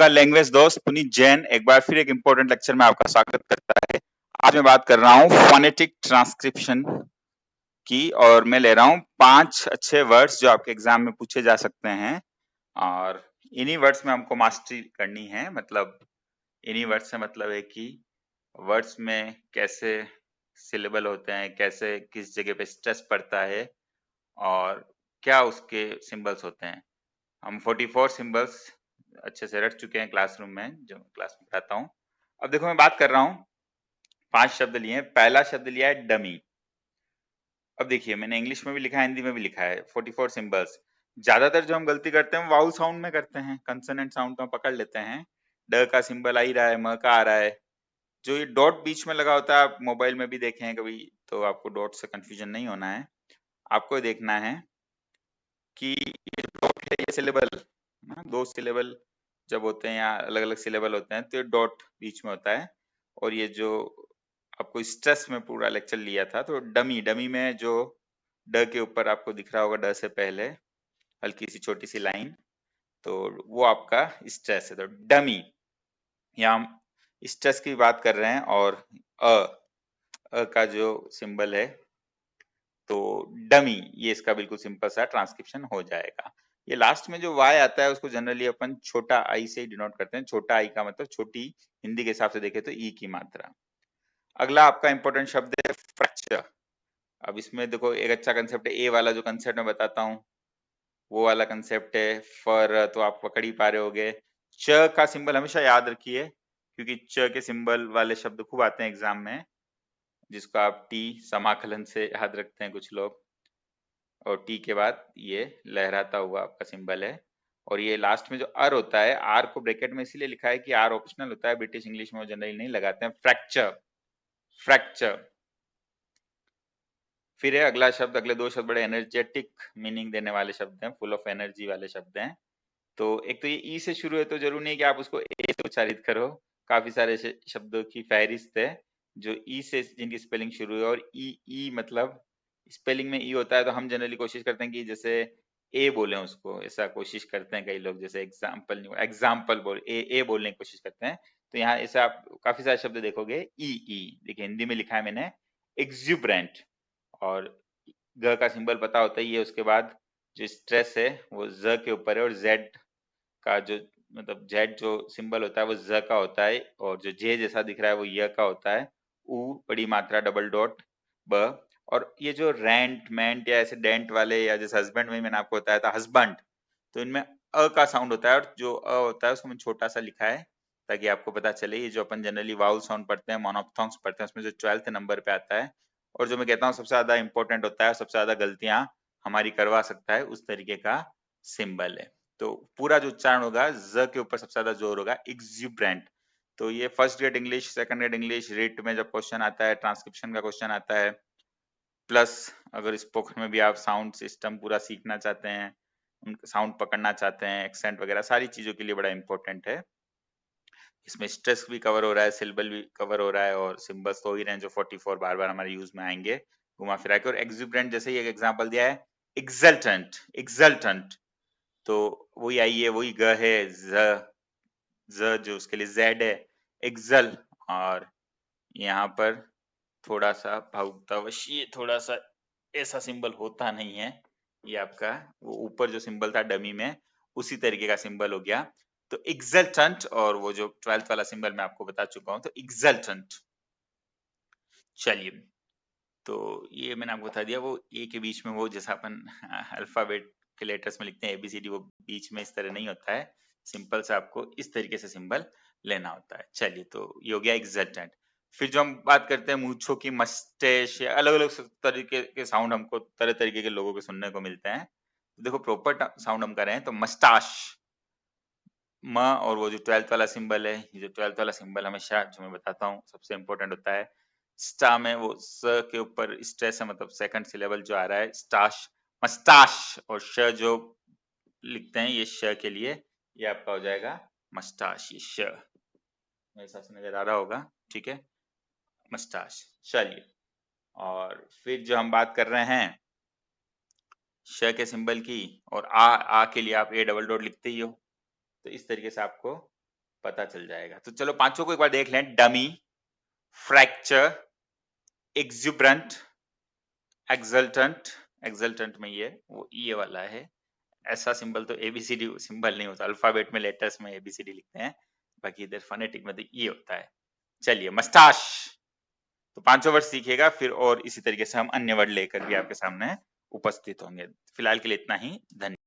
आपका लैंग्वेज दोस्त पुनीत जैन एक बार फिर एक इम्पोर्टेंट लेक्चर में आपका स्वागत करता है। आज मैं बात कर रहा हूँ फोनेटिक ट्रांसक्रिप्शन की, और मैं ले रहा हूँ 5 अच्छे वर्ड्स जो आपके एग्जाम में पूछे जा सकते हैं, और इन्हीं वर्ड्स में हमको मास्टरी करनी है। मतलब इन्हीं वर्ड्स से मतलब है कि वर्ड्स में कैसे सिलेबल होते हैं, कैसे किस जगह पे स्ट्रेस पड़ता है, और क्या उसके सिंबल्स होते हैं। हम 44 सिंबल्स अच्छे से रट चुके हैं क्लासरूम में, जो क्लास में पढ़ाता हूँ। अब देखो मैं बात कर रहा हूँ, 5 शब्द लिए हैं। पहला शब्द लिया है डमी। अब देखिए मैंने इंग्लिश में भी लिखा है, हिंदी में भी लिखा है 44 सिंबल्स। ज्यादातर जो हम गलती करते हैं वाउल साउंड में करते हैं, कंसोनेंट साउंड तो हम पकड़ लेते हैं। ड का सिंबल आ ही रहा है, म का आ रहा है। जो ये डॉट बीच में लगा होता है, आप मोबाइल में भी देखे हैं कभी, तो आपको डॉट से कंफ्यूजन नहीं होना है। आपको देखना है कि ये डॉट है, ये सिलेबल, दो सिलेबल जब होते हैं या अलग अलग सिलेबल होते हैं तो ये डॉट बीच में होता है। और ये जो आपको स्ट्रेस में पूरा लेक्चर लिया था, तो डमी, डमी में जो ड के ऊपर आपको दिख रहा होगा, ड से पहले हल्की सी छोटी सी लाइन, तो वो आपका स्ट्रेस है। तो डमी, यहाँ हम स्ट्रेस की बात कर रहे हैं। और अ का जो सिंबल है, तो डमी, ये इसका बिल्कुल सिंपल सा ट्रांसक्रिप्शन हो जाएगा। ये लास्ट में जो वाई आता है उसको जनरली अपन छोटा आई से ही डिनोट करते हैं। छोटा आई का मतलब छोटी, हिंदी के हिसाब से देखें तो ई की मात्रा। अगला आपका इंपॉर्टेंट शब्द है फ्रैक्चर। अब इसमें देखो एक अच्छा कंसेप्ट है, ए वाला जो कंसेप्ट मैं बताता हूँ वो वाला कंसेप्ट है। फर तो आप पकड़ ही पा रहे होगे। च का सिंबल हमेशा याद रखिए, क्योंकि च के सिंबल वाले शब्द खूब आते हैं एग्जाम में, जिसको आप टी समाकलन से याद रखते हैं कुछ लोग। और टी के बाद ये लहराता हुआ आपका सिंबल है। और ये लास्ट में जो आर होता है, आर को ब्रैकेट में इसीलिए लिखा है कि आर ऑप्शनल होता है, ब्रिटिश इंग्लिश में वो जनरली नहीं लगाते हैं। Fracture, fracture. फिर है अगला शब्द, अगले दो शब्द बड़े एनर्जेटिक मीनिंग देने वाले शब्द हैं, फुल ऑफ एनर्जी वाले शब्द हैं। तो एक तो ये ई से शुरू है, तो जरूरी नहीं कि आप उसको ए से उच्चारित करो। काफी सारे शब्दों की फहरिस्त है जो ई से, जिनकी स्पेलिंग शुरू है। और ई, ई मतलब स्पेलिंग में ई होता है, तो हम जनरली कोशिश करते हैं कि जैसे ए बोले उसको, ऐसा कोशिश करते हैं कई लोग, जैसे एग्जाम्पल, एग्जाम्पल बोल ए बोलने की कोशिश करते हैं। तो यहाँ ऐसे आप काफी सारे शब्द देखोगे ई ई। देखिए हिंदी में लिखा है मैंने एक्सुबरेंट, और ग का सिंबल पता होता ही है। उसके बाद जो स्ट्रेस है वो ज के ऊपर है, और जेड का जो मतलब जेड जो सिंबल होता है वो ज का होता है, और जो जे जैसा दिख रहा है वो य का होता है। उ बड़ी मात्रा डबल डॉट ब। और ये जो रेंट मेंट या ऐसे डेंट वाले, या जैसे हस्बैंड में मैंने आपको बताया था हस्बैंड, तो इनमें अ का साउंड होता है, और जो अ होता है उसको मैंने छोटा सा लिखा है ताकि आपको पता चले। ये जो अपन जनरली वाउल साउंड पढ़ते हैं, मोनोफ्थोंग्स पढ़ते हैं, उसमें जो 12th नंबर पे आता है, और जो मैं कहता हूँ सबसे ज्यादा इंपॉर्टेंट होता है, सबसे ज्यादा गलतियां हमारी करवा सकता है, उस तरीके का सिंबल है। तो पूरा जो उच्चारण होगा, ज के ऊपर सबसे ज्यादा जोर होगा, एक्सुबरेंट। तो ये first grade English, second grade English, writ में जब क्वेश्चन आता है, ट्रांसक्रिप्शन का क्वेश्चन आता है, प्लस अगर स्पोकन में भी आप साउंड सिस्टम पूरा सीखना चाहते हैं, उनका साउंड पकड़ना चाहते हैं, एक्सेंट वगैरह, सारी चीजों के लिए बड़ा इंपॉर्टेंट है। इसमें स्ट्रेस भी कवर हो रहा है, सिलेबल भी कवर हो रहा है, और सिंबल्स तो हो ही रहे हैं जो 44 बार बार हमारे यूज में आएंगे घुमा फिरा के। और एक्सुबरेंट जैसे ही एक एग्जांपल दिया है, एक्सल्टेंट, एक्सल्टेंट, तो वही आई है, वही ग है, ज जो उसके लिए जेड है, एक्सल। और यहाँ पर थोड़ा सा भावुकतावश ये थोड़ा सा ऐसा सिंबल होता नहीं है, ये आपका वो ऊपर जो सिंबल था डमी में उसी तरीके का सिंबल हो गया। तो एक्सल्टेंट, और वो जो 12th वाला सिंबल मैं आपको बता चुका हूं, तो एक्सल्टेंट। चलिए, तो ये मैंने आपको बता दिया, वो ए के बीच में वो जैसा अपन अल्फाबेट के लेटर्स में लिखते हैं एबीसीडी, वो बीच में इस तरह नहीं होता है। सिंपल से आपको इस तरीके से सिंबल लेना होता है। चलिए, तो ये हो गया एक्सल्टेंट। फिर जो हम बात करते हैं मूंछों की, मस्टेश, या अलग अलग तरीके के साउंड हमको तरह तरीके के लोगों के सुनने को मिलते हैं। तो देखो प्रॉपर साउंड हम कर रहे हैं, तो मस्टाश, म, और वो जो 12th वाला सिंबल है, ये जो 12th वाला सिंबल हमेशा जो मैं बताता हूँ सबसे इंपॉर्टेंट होता है। स्टा में वो स के ऊपर स्ट्रेस है, मतलब सेकंड सिलेबल जो आ रहा है, स्टाश, मस्टाश। और श जो लिखते हैं ये श के लिए, ये आपका हो जाएगा मस्टाश, ये श मेरे हिसाब से नजर आ रहा होगा, ठीक है, मस्टाश। चलिए, और फिर जो हम बात कर रहे हैं श के सिंबल की, और आ के लिए आप ए डबल डॉट लिखते ही हो, तो इस तरीके से आपको पता चल जाएगा। तो चलो पांचों को एक बार देख लें। डमी, फ्रैक्चर, एक्जुब्रेंट, एक्सल्टेंट, एक्सल्टेंट में ये वाला है। ऐसा सिंबल तो एबीसीडी सिंबल नहीं होता, अल्फाबेट में लेटर्स में एबीसीडी लिखते हैं, बाकी इधर फोनेटिक में तो ये होता है। चलिए, मस्टाश। तो पांचों वर्ड सीखिएगा, फिर और इसी तरीके से हम अन्य वर्ड लेकर भी आपके सामने उपस्थित होंगे। फिलहाल के लिए इतना ही, धन्यवाद।